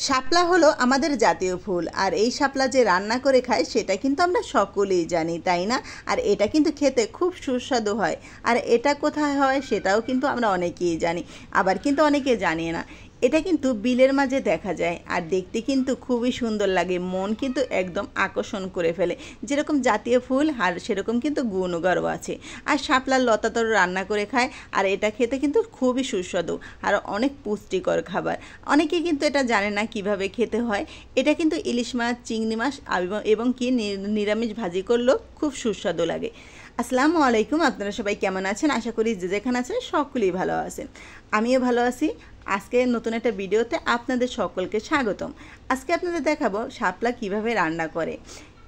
শাপলা হলো আমাদের জাতীয় ফুল, আর এই শাপলা যে রান্না করে খায় সেটা কিন্তু আমরা সকলেই জানি, তাই না? আর এটা কিন্তু খেতে খুব সুস্বাদু হয়। আর এটা কোথায় হয় সেটাও কিন্তু আমরা অনেকেই জানি, আবার কিন্তু অনেকে জানে না। এটা কিন্তু বিলের মাঝে দেখা যায়, আর দেখতে কিন্তু খুবই সুন্দর লাগে, মন কিন্তু একদম আকর্ষণ করে ফেলে। যেরকম জাতীয় ফুল আর সেরকম কিন্তু গুণগারও আছে। আর শাপলার লতা তো রান্না করে খায়, আর এটা খেতে কিন্তু খুবই সুস্বাদু আর অনেক পুষ্টিকর খাবার। অনেকে কিন্তু এটা জানে না কিভাবে খেতে হয়। এটা কিন্তু ইলিশ মাছ, চিংড়ি মাছ এবং কি নিরামিষ ভাজি করলেও খুব সুস্বাদু লাগে। আসসালামু আলাইকুম, আপনারা সবাই কেমন আছেন? আশা করি যে যেখানে আছেন সকলেই ভালো আছেন। আমিও ভালো আছি। আজকে নতুন একটা ভিডিওতে আপনাদের সকলকে স্বাগতম। আজকে আপনাদের দেখাবো শাপলা কিভাবে রান্না করে।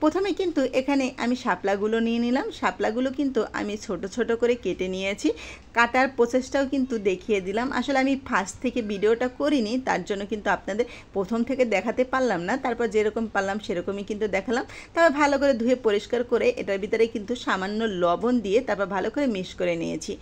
প্রথমে কিন্তু এখানে আমি শাপলাগুলো নিয়ে নিলাম। শাপলাগুলো কিন্তু আমি ছোট ছোট করে কেটে নিয়েছি। কাটার প্রসেসটাও কিন্তু দেখিয়ে দিলাম। আসলে আমি ফার্স্ট থেকে ভিডিওটা করিনি, তার জন্য কিন্তু আপনাদের প্রথম থেকে দেখাতে পারলাম না। তারপর যেরকম পারলাম সেরকমই কিন্তু দেখালাম। তারপর ভালো করে ধুয়ে পরিষ্কার করে এটার ভিতরে কিন্তু সামান্য লবণ দিয়ে তারপর ভালো করে মিক্স করে নিয়েছি।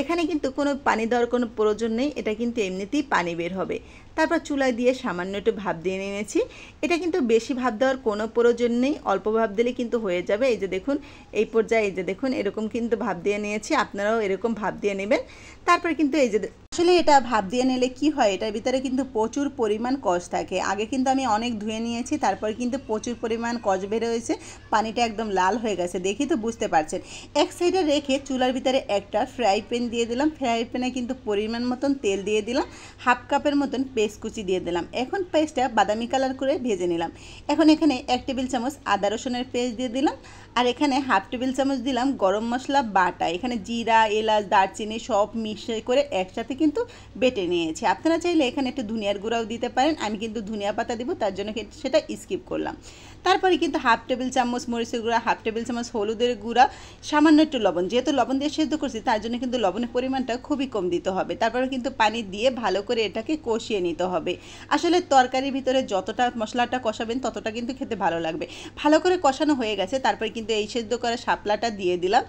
এখানে কিন্তু কোনো পানি দেওয়ার কোনো প্রয়োজন নেই, এটা কিন্তু এমনিতেই পানি বের হবে। তারপর চুলায় দিয়ে সামান্য একটু ভাপ দিয়ে নিয়েছি। এটা কিন্তু বেশি ভাপ দেওয়ার কোনো প্রয়োজন নেই, অল্প ভাপ দিলে কিন্তু হয়ে যাবে। এই যে দেখুন, এই পর্যায়ে এই যে দেখুন এরকম কিন্তু ভাপ দিয়ে নিয়েছি, আপনারাও এরকম ভাপ দিয়ে নেবেন। তারপরে কিন্তু এই যে আসলে এটা ভাপ দিয়ে নিলে কি হয়, এটার ভিতরে কিন্তু প্রচুর পরিমাণ কষ থাকে। আগে কিন্তু আমি অনেক ধুয়ে নিয়েছি, তারপর কিন্তু প্রচুর পরিমাণ কষ বের হয়েছে, পানিটা একদম লাল হয়ে গেছে, দেখি তো বুঝতে পারছেন। এক সাইডে রেখে চুলার ভিতরে একটা ফ্রাই প্যান দিয়ে দিলাম। ফ্রাই প্যানে কিন্তু পরিমাণ মতন তেল দিয়ে দিলাম, হাফ কাপের মতন পেস্ট কুচি দিয়ে দিলাম। এখন পেস্টটা বাদামি কালার করে ভেজে নিলাম। এখন এখানে 1 টেবিল চামচ আদা রসুনের পেস্ট দিয়ে দিলাম, আর এখানে হাফ টেবিল চামচ দিলাম গরম মশলা বাটা। এখানে জিরা, এলাচ, দারচিনি সব মিশিয়ে করে একসাথে কিন্তু বেটে নিয়েছি। আপনারা চাইলে এখানে একটু ধনিয়ার গুঁড়াও দিতে পারেন, আমি কিন্তু ধনিয়া পাতা দিব, তার জন্য সেটা স্কিপ করলাম। তারপরে কিন্তু হাফ টেবিল চামচ মরিচের গুঁড়া, হাফ টেবিল চামচ হলুদের গুঁড়া, সামান্য একটু লবণ, যেহেতু লবণ দিয়ে সেদ্ধ করছি তার জন্য কিন্তু লবণের পরিমাণটা খুবই কম দিতে হবে। তারপরে কিন্তু পানি দিয়ে ভালো করে এটাকে কষিয়ে নিতে হবে। আসলে তরকারির ভিতরে যতটা মশলাটা কষাবেন ততটা কিন্তু খেতে ভালো লাগবে। ভালো করে কষানো হয়ে গেছে, তারপরে কিন্তু এই সেদ্ধ করা শাপলাটা দিয়ে দিলাম,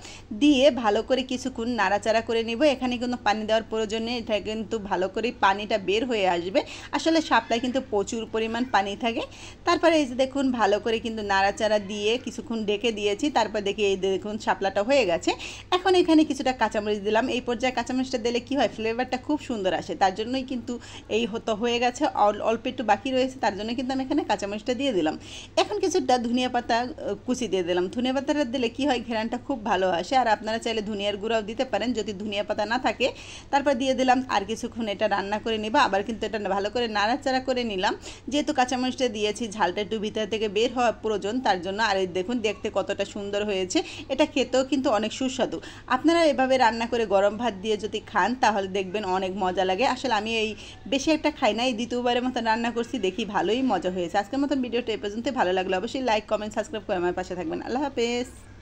দিয়ে ভালো করে কিছুক্ষণ নাড়াচাড়া করে নিব। এখানে কিন্তু পানি দেওয়ার প্রয়োজন নেই, এটা কিন্তু ভালো করে পানিটা বের হয়ে আসবে। আসলে শাপলায় কিন্তু প্রচুর পরিমাণ পানি থাকে। তারপরে এই যে দেখুন ভালো করে কিন্তু নাড়াচাড়া দিয়ে কিছুক্ষণ ঢেকে দিয়েছি। তারপর দেখি এই দেখুন শাপলাটা হয়ে গেছে। এখন এখানে কিছুটা কাঁচামরিচ দিলাম। এই পর্যায়ে কাঁচামরিচটা দিলে কি হয়, ফ্লেভারটা খুব সুন্দর আসে, তার জন্যই কিন্তু এই হয়ে গেছে। অল্প একটু বাকি রয়েছে, তার জন্য কিন্তু আমি এখানে কাঁচামরিচটা দিয়ে দিলাম। এখন কিছুটা ধনিয়া পাতা কুচি দিয়ে দিলাম। ধনিয়া পাতাটা দিলে কি হয়, ঘেরানটা খুব ভালো আসে। আর আপনারা চাইলে ধনিয়ার গুঁড়াও দিতে পারেন যদি ধনিয়া পাতা না থাকে। তারপর দিয়ে দিলাম, আর কিছুক্ষণ এটা রান্না করে নিবা। আবার কিন্তু এটা ভালো করে নাড়াচাড়া করে নিলাম, যেহেতু কাঁচামরিচটা দিয়েছি ঝালটা একটু ভিতর থেকে বের হওয়া প্রয়োজন, তার জন্য। আর দেখুন দেখতে কতটা সুন্দর হয়েছে, এটা খেতেও কিন্তু অনেক সুস্বাদু। আপনারা এভাবে রান্না করে গরম ভাত দিয়ে যদি খান তাহলে দেখবেন অনেক মজা লাগে। আসলে আমি এই বেশি একটা খাই না, এই দ্বিতীয়বারের মতো রান্না করছি, দেখি ভালোই মজা হয়েছে। আজকের মতন ভিডিওটা এ পর্যন্ত। ভালো লাগলো অবশ্যই লাইক, কমেন্ট, সাবস্ক্রাইব করে আমার পাশে থাকবেন। আল্লাহ হাফেজ।